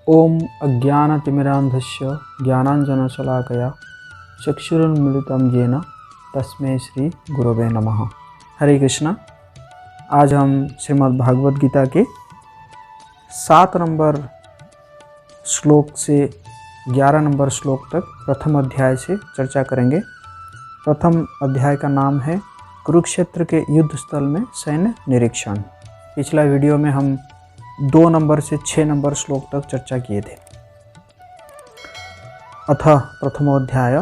ओम अज्ञानतिमिरान्धस्य ज्ञानाञ्जनशलाकया चक्षुरुन्मीलितं येन तस्मै श्री गुरवे नमः। हरे कृष्णा। आज हम श्रीमद् भागवत गीता के 7 नंबर श्लोक से 11 नंबर श्लोक तक प्रथम अध्याय से चर्चा करेंगे। प्रथम अध्याय का नाम है कुरुक्षेत्र के युद्ध स्थल में सैन्य निरीक्षण। पिछला वीडियो में हम 2 नंबर से 6 नंबर श्लोक तक चर्चा किए थे। अथ प्रथमोऽध्याय।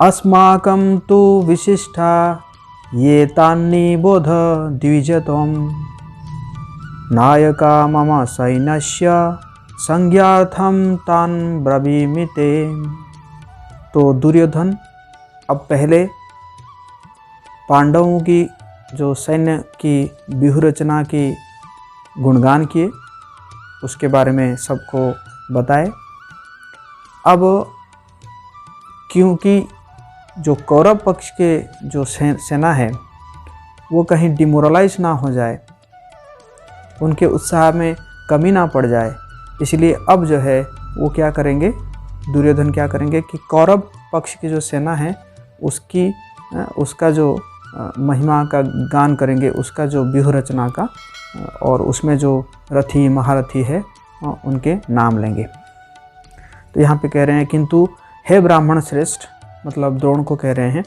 अस्माकं तु विशिष्टा ये तान्निबोध द्विजत्वं नायका मम सैन्यस्य संज्ञार्थं तान् ब्रवीमि ते। तो दुर्योधन अब पहले पांडवों की जो सैन्य की व्यूह रचना की गुणगान किए, उसके बारे में सबको बताए। अब क्योंकि जो कौरव पक्ष के जो सेना है वो कहीं डिमोरलाइज ना हो जाए, उनके उत्साह में कमी ना पड़ जाए, इसलिए अब जो है वो क्या करेंगे, दुर्योधन क्या करेंगे कि कौरव पक्ष की जो सेना है उसका जो महिमा का गान करेंगे, उसका जो व्यूह रचना का, और उसमें जो रथी महारथी है उनके नाम लेंगे। तो यहाँ पे कह रहे हैं, किंतु हे ब्राह्मण श्रेष्ठ, मतलब द्रोण को कह रहे हैं,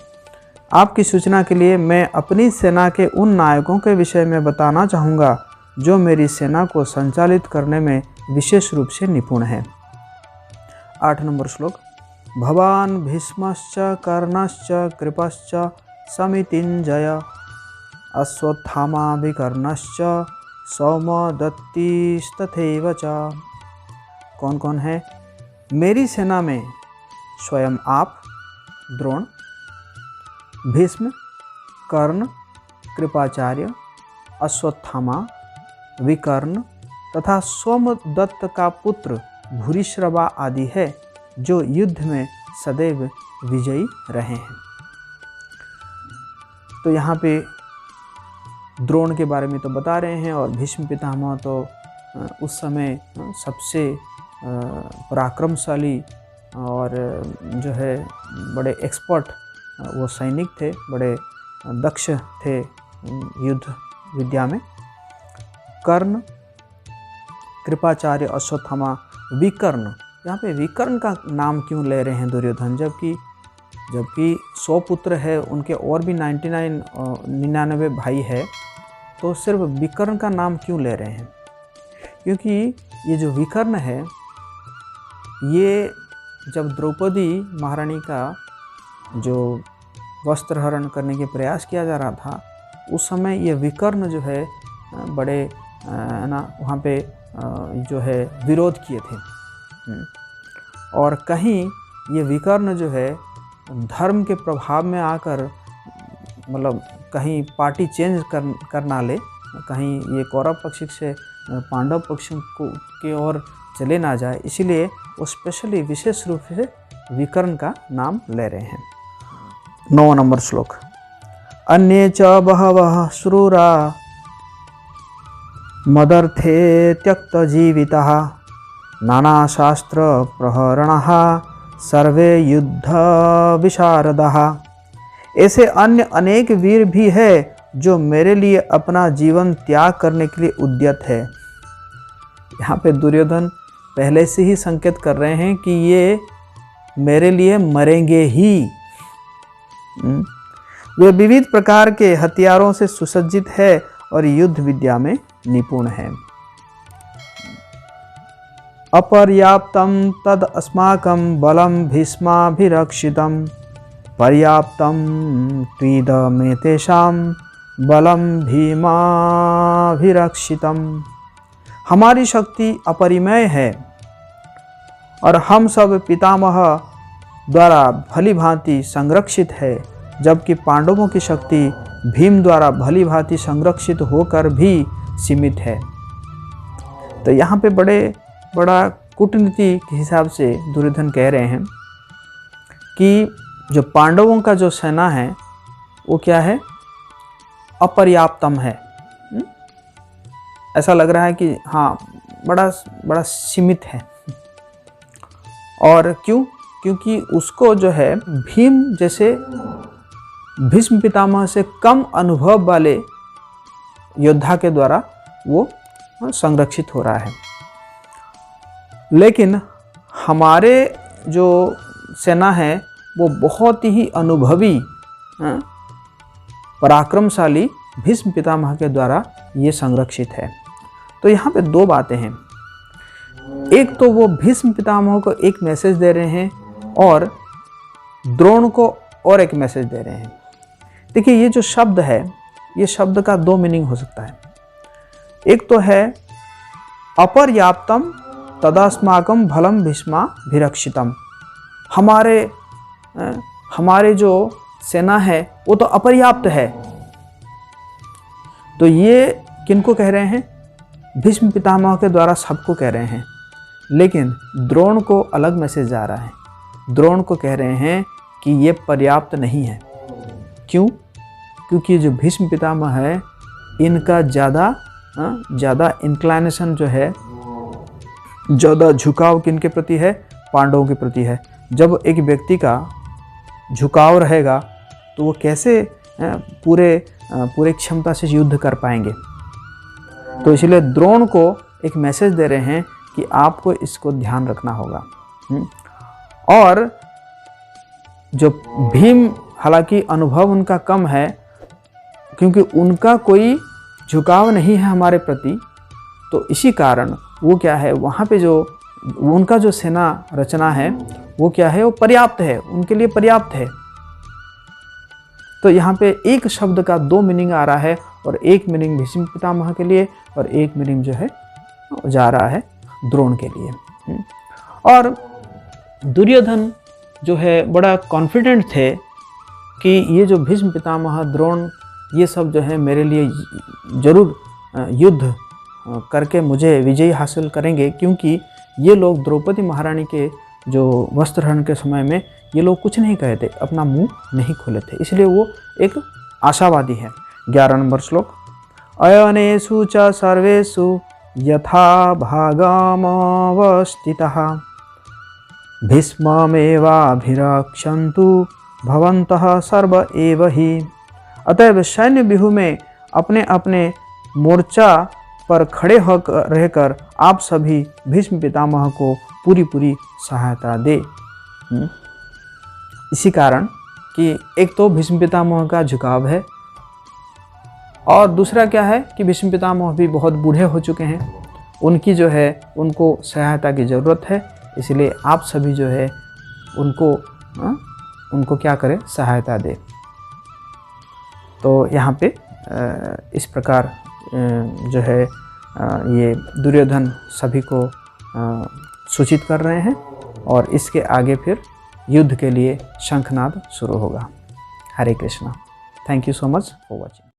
आपकी सूचना के लिए मैं अपनी सेना के उन नायकों के विषय में बताना चाहूँगा जो मेरी सेना को संचालित करने में विशेष रूप से निपुण है। 8 नंबर श्लोक। भवान भीष्मश्च कर्णश्च कृपश्च समितिञ्जय अश्वत्थामा विकर्णश्च सौमदत्तिस्तथैव च। कौन कौन है? मेरी सेना में स्वयं आप द्रोण, भीष्म, कर्ण, कृपाचार्य, अश्वत्थामा, विकर्ण तथा सोमदत्त का पुत्र भूरिश्रवा आदि है, जो युद्ध में सदैव विजयी रहे हैं। तो यहाँ पे द्रोण के बारे में तो बता रहे हैं, और भीष्म पितामह तो उस समय सबसे पराक्रमशाली और जो है बड़े एक्सपर्ट वो सैनिक थे, बड़े दक्ष थे युद्ध विद्या में। कर्ण, कृपाचार्य, अश्वत्थामा, विकर्ण। यहाँ पे विकर्ण का नाम क्यों ले रहे हैं दुर्योधन, जबकि 100 पुत्र है, उनके और भी 99 भाई है, तो सिर्फ विकर्ण का नाम क्यों ले रहे हैं? क्योंकि ये जो विकर्ण है, ये जब द्रौपदी महारानी का जो वस्त्रहरण करने के प्रयास किया जा रहा था, उस समय ये विकर्ण जो है बड़े वहाँ पे जो है विरोध किए थे। और कहीं ये विकर्ण जो है धर्म के प्रभाव में आकर, मतलब कहीं पार्टी चेंज कर ना ले, कहीं ये कौरव पक्ष से पांडव पक्ष की ओर चले ना जाए, इसीलिए वो स्पेशली विशेष रूप से विकर्ण का नाम ले रहे हैं। 9 नंबर श्लोक। अन्ये च बहवः शूरा मदर्थे त्यक्त जीवितः नानाशास्त्र प्रहरणः सर्वे युद्ध विशारदः। ऐसे अन्य अनेक वीर भी है जो मेरे लिए अपना जीवन त्याग करने के लिए उद्यत है। यहाँ पे दुर्योधन पहले से ही संकेत कर रहे हैं कि ये मेरे लिए मरेंगे ही। वे विविध प्रकार के हथियारों से सुसज्जित है और युद्ध विद्या में निपुण है। अपर्याप्तं तद अस्माकं बलं भीष्माभिरक्षितं पर्याप्तं त्विदमेतेषां बलं भीमाभिरक्षितं। हमारी शक्ति अपरिमेय है और हम सब पितामह द्वारा भली भांति संरक्षित है, जबकि पांडवों की शक्ति भीम द्वारा भली भांति संरक्षित होकर भी सीमित है। तो यहाँ पे बड़ा कूटनीति के हिसाब से दुर्योधन कह रहे हैं कि जो पांडवों का जो सेना है वो क्या है, अपर्याप्तम है। ऐसा लग रहा है कि हाँ बड़ा सीमित है। और क्यों? क्योंकि उसको जो है भीम जैसे भीष्म पितामह से कम अनुभव वाले योद्धा के द्वारा वो संरक्षित हो रहा है। लेकिन हमारे जो सेना है वो बहुत ही अनुभवी पराक्रमशाली भीष्म पितामह के द्वारा ये संरक्षित है। तो यहाँ पे दो बातें हैं। एक तो वो भीष्म पितामह को एक मैसेज दे रहे हैं और द्रोण को और एक मैसेज दे रहे हैं। देखिए ये जो शब्द है, ये शब्द का दो मीनिंग हो सकता है। एक तो है अपर्याप्तम तदास्माकम भलम भीष्माभिरक्षितम, हमारे जो सेना है वो तो अपर्याप्त है। तो ये किनको कह रहे हैं? भीष्म पितामह के द्वारा सबको कह रहे हैं। लेकिन द्रोण को अलग मैसेज जा रहा है। द्रोण को कह रहे हैं कि ये पर्याप्त नहीं है। क्यों? क्योंकि जो भीष्म पितामह है इनका ज़्यादा इंक्लाइनेशन जो है, ज़्यादा झुकाव किनके प्रति है? पांडवों के प्रति है। जब एक व्यक्ति का झुकाव रहेगा तो वो कैसे पूरे क्षमता से युद्ध कर पाएंगे? तो इसलिए द्रोण को एक मैसेज दे रहे हैं कि आपको इसको ध्यान रखना होगा। और जो भीम, हालांकि अनुभव उनका कम है क्योंकि उनका कोई झुकाव नहीं है हमारे प्रति, तो इसी कारण वो क्या है, वहाँ पे जो उनका जो सेना रचना है वो क्या है, वो पर्याप्त है, उनके लिए पर्याप्त है। तो यहाँ पे एक शब्द का दो मीनिंग आ रहा है, और एक मीनिंग भीष्म पितामह के लिए और एक मीनिंग जो है जा रहा है द्रोण के लिए। और दुर्योधन जो है बड़ा कॉन्फिडेंट थे कि ये जो भीष्म पितामह, द्रोण, ये सब जो है मेरे लिए ज़रूर युद्ध करके मुझे विजय हासिल करेंगे, क्योंकि ये लोग द्रौपदी महारानी के जो वस्त्रहरण के समय में ये लोग कुछ नहीं कहे थे, अपना मुंह नहीं खोले थे, इसलिए वो एक आशावादी है। 11 नंबर श्लोक। अयनेषु च सर्वेषु यथा भागमवस्थितः भीष्ममेवाभिरक्षन्तु भवन्तः सर्व एव हि। अतएव सैन्य व्यूह में अपने अपने मोर्चा पर खड़े होकर रहकर आप सभी भीष्म पितामह को पूरी पूरी सहायता दे। इसी कारण कि एक तो भीष्म पितामह का झुकाव है, और दूसरा क्या है कि भीष्म पितामह भी बहुत बूढ़े हो चुके हैं, उनकी जो है उनको सहायता की ज़रूरत है। इसलिए आप सभी जो है उनको क्या करें, सहायता दें। तो यहाँ पे इस प्रकार जो है ये दुर्योधन सभी को सूचित कर रहे हैं, और इसके आगे फिर युद्ध के लिए शंखनाद शुरू होगा। Hare Krishna. Thank you so much for watching.